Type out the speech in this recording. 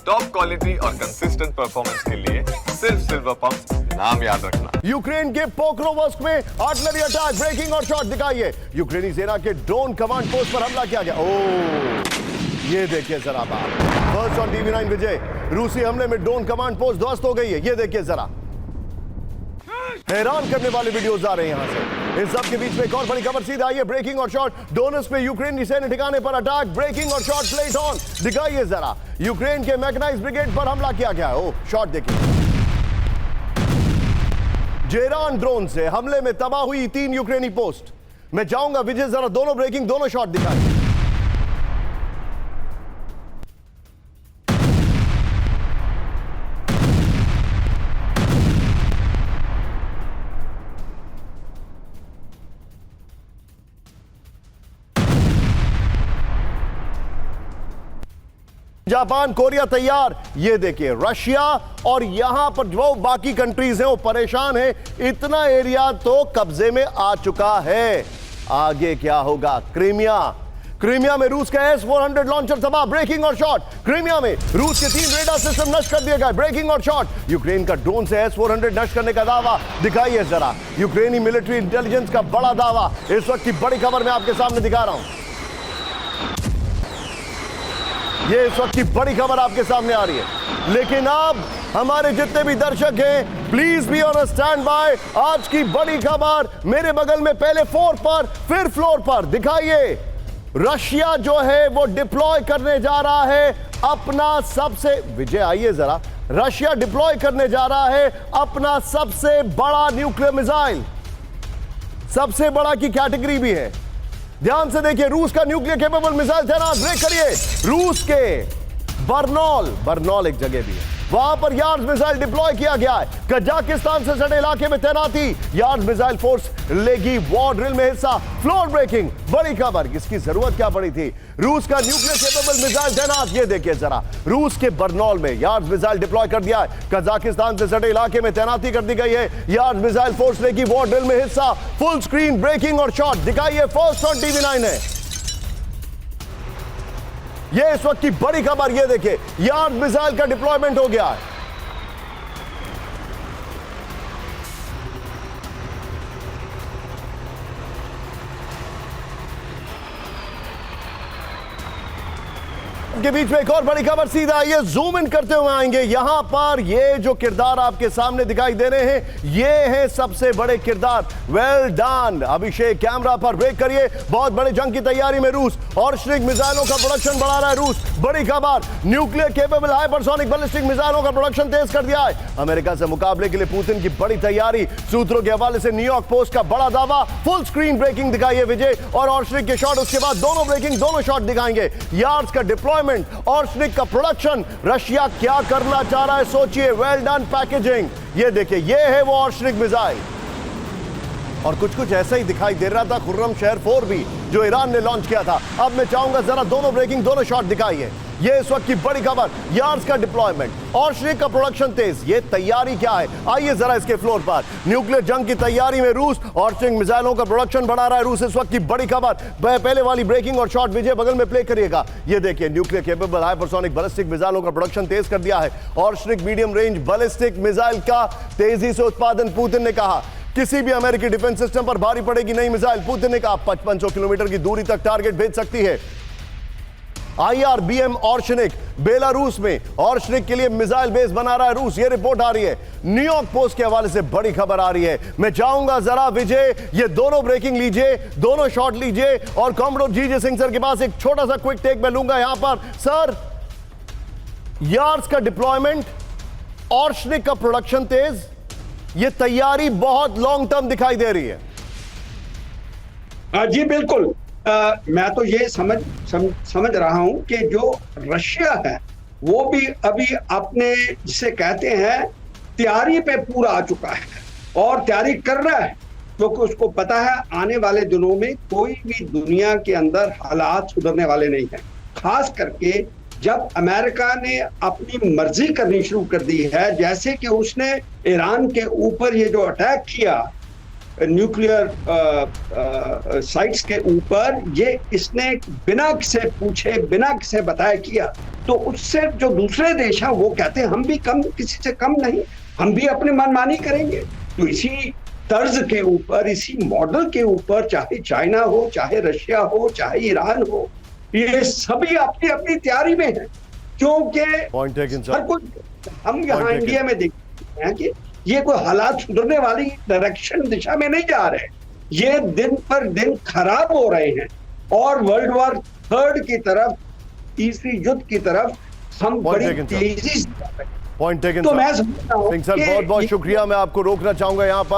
Top quality और consistent performance के लिए सिर्फ सिल्वर पंप नाम याद रखना। यूक्रेन के पोक्रोवस्क में आर्टिलरी अटैक, ब्रेकिंग और शॉट दिखाइए। यूक्रेनी सेना के ड्रोन कमांड पोस्ट पर हमला किया गया। ओह, ये देखिए जरा बात। फर्स्ट ऑन टीवी9 विजय, रूसी हमले में ड्रोन कमांड पोस्ट ध्वस्त हो गई है। ये देखिए जरा, हैरान करने वाले वीडियोस आ रहे हैं यहां से। इस सब के बीच में एक और बड़ी खबर सीधा आई है। ब्रेकिंग और शॉट, डोनेट्स्क पे यूक्रेनी सैन्य ठिकाने पर अटैक, ब्रेकिंग और शॉट प्लेट ऑन दिखाइए जरा। यूक्रेन के मैकेनाइज्ड ब्रिगेड पर हमला किया गया। ओह, शॉट देखिए। जेरान ड्रोन से हमले में तबाह हुई 3 यूक्रेनी पोस्ट। मैं चाहूंगा विजय जरा दोनों ब्रेकिंग, दोनों शॉट दिखाइए। जापान, कोरिया तैयार। ये देखिए रशिया और यहां पर जो बाकी कंट्रीज हैं वो परेशान हैं। इतना एरिया तो कब्जे में आ चुका है। आगे क्या होगा? क्रीमिया में रूस का S-400 लॉन्चर तबाह, ब्रेकिंग और शॉट। क्रीमिया में रूस के 3 रेडार सिस्टम नष्ट कर दिए गए, ब्रेकिंग और शॉट। यूक्रेन का ड्रोन से S-400 नष्ट करने का दावा दिखाइए जरा। यूक्रेनी मिलिट्री इंटेलिजेंस का बड़ा दावा। इस वक्त की बड़ी खबर मैं आपके सामने दिखा रहा हूं। ये इस वक्त की बड़ी खबर आपके सामने आ रही है। लेकिन अब हमारे जितने भी दर्शक हैं, please be on stand by. आज की बड़ी खबर मेरे बगल में पहले 4 पर फिर फ्लोर पर दिखाइए। रशिया जो है वो डिप्लॉय करने जा रहा है अपना सबसे, विजय आइए जरा, रशिया डिप्लॉय करने जा रहा है अपना सबसे बड़ा न्यूक्लियर मिसाइल। सबसे बड़ा की कैटेगरी भी है। ध्यान से देखिए, रूस का न्यूक्लियर केपेबल मिसाइल तैनात। ब्रेक करिए। रूस के बर्नौल एक जगह भी है, वहां पर यार्ड्स मिसाइल डिप्लॉय किया गया है। कजाकिस्तान से सटे इलाके में तैनाती, यार्ड्स मिसाइल फोर्स लेगी वॉर ड्रिल में हिस्सा। फ्लोर ब्रेकिंग, बड़ी खबर, इसकी जरूरत क्या पड़ी थी? रूस का न्यूक्लियर केपेबल मिसाइल तैनात। ये देखिए जरा, रूस के बर्नौल में यार्ड्स मिसाइल डिप्लॉय कर दिया है। कजाकिस्तान से सटे इलाके में तैनाती कर दी गई है। यार्ड्स मिसाइल फोर्स लेगी वॉर ड्रिल में हिस्सा। फुल स्क्रीन ब्रेकिंग और शॉट दिखाइए। फर्स्ट ऑन टीवी9 है ये इस वक्त की बड़ी खबर। ये देखिए, यार्ड मिसाइल का डिप्लॉयमेंट हो गया है। के बीच में एक और बड़ी खबर सीधा ये जूम इन करते हुए आएंगे। यहां पर ये जो किरदार आपके सामने दिखाई दे रहे हैं, ये हैं सबसे बड़े किरदार। वेल डन अभिषेक, कैमरा पर ब्रेक करिए। बहुत बड़े जंग की तैयारी में रूस और ऑर्शनिक मिसाइलों का प्रोडक्शन बढ़ा रहा है रूस। बड़ी खबर, न्यूक्लियर केपेबल हाइपरसोनिक बैलिस्टिक मिसाइलों का प्रोडक्शन तेज कर दिया है। अमेरिका से मुकाबले के लिए पुतिन की बड़ी तैयारी। सूत्रों के हवाले से न्यूयॉर्क पोस्ट का बड़ा दावा। फुल स्क्रीन ब्रेकिंग दिखाइए विजय, और ऑर्शनिक के शॉट, उसके बाद दोनों ब्रेकिंग, दोनों शॉट दिखाएंगे। यार्ड्स का डिप्लॉयमेंट, ऑर्शनिक का प्रोडक्शन। रशिया क्या करना चाह रहा है सोचिए। Well done packaging. ये देखिए, ये है वो ऑर्शनिक मिसाइल। और कुछ ऐसा ही दिखाई दे रहा था खुर्रम शहर 4 भी, जो ईरान ने लॉन्च किया था। अब मैं चाहूंगा जरा दोनों ब्रेकिंग, दोनों शॉट दिखाइए। ये इस वक्त की बड़ी खबर, यार्ड्स का डिप्लॉयमेंट, ऑर्शनिक का प्रोडक्शन तेज। ये तैयारी क्या है, आइए जरा इसके फ्लोर पर। न्यूक्लियर जंग की तैयारी में रूस ऑर्शनिक मिसाइलों का प्रोडक्शन बढ़ा रहा है रूस। इस वक्त की बड़ी खबर, पहले वाली ब्रेकिंग और शॉट विजय बगल में प्ले करिएगा। ये देखिए, न्यूक्लियर केपेबल हाइपरसोनिक बैलिस्टिक मिसाइलों का प्रोडक्शन तेज कर दिया है। ऑर्शनिक मीडियम रेंज बैलिस्टिक मिसाइल का तेजी से उत्पादन। पुतिन ने कहा किसी भी अमेरिकी डिफेंस सिस्टम पर भारी पड़ेगी नई मिसाइल। पुतिन ने कहा 5500 किलोमीटर की दूरी तक टारगेट भेज सकती है। IRBM ऑर्शनिक बेलारूस में ऑर्शनिक के लिए मिसाइल बेस बना रहा है रूस। ये रिपोर्ट आ रही है न्यूयॉर्क पोस्ट के हवाले से, बड़ी खबर आ रही है। मैं चाहूंगा जरा विजय ये दोनों ब्रेकिंग लीजिए, दोनों शॉट लीजिए, और कॉमडोर जीजे सिंह सर के पास एक छोटा सा क्विक टेक मैं लूंगा यहां पर। सर, यार्ड्स का डिप्लॉयमेंट, ऑर्शनिक का प्रोडक्शन तेज, ये तैयारी बहुत लॉन्ग टर्म दिखाई दे रही है। जी बिल्कुल। मैं तो ये समझ रहा हूं कि जो रशिया है वो भी अभी अपने जिसे कहते हैं तैयारी पे पूरा आ चुका है और तैयारी कर रहा है, क्योंकि उसको पता है आने वाले दिनों में कोई भी दुनिया के अंदर हालात सुधरने वाले नहीं है। खास करके जब अमेरिका ने अपनी मर्जी करनी शुरू कर दी है, जैसे कि उसने ईरान के ऊपर ये जो अटैक किया, न्यूक्लियर साइट्स के ऊपर ये इसने बिना किसे पूछे बिना किसे बताए किया, तो उससे जो दूसरे देश हैं वो कहते हैं हम भी कम, किसी से कम नहीं, हम भी अपनी मनमानी करेंगे। तो इसी तर्ज के ऊपर, इसी मॉडल के ऊपर, चाहे चाइना हो, चाहे रशिया हो, चाहे ईरान हो, ये सभी अपनी अपनी तैयारी में है। क्योंकि हर कोई, हम यहाँ इंडिया में देखते हैं कि ये कोई हालात सुधरने वाली डायरेक्शन दिशा में नहीं जा रहे, ये दिन पर दिन खराब हो रहे हैं और वर्ल्ड वॉर थर्ड की तरफ, तीसरी युद्ध की तरफ हम बड़ी तेजी से जा रहे हैं। पॉइंट टेकन तो मैं समझता हूं सिंह सर, बहुत बहुत शुक्रिया। मैं आपको रोकना चाहूंगा यहाँ पर।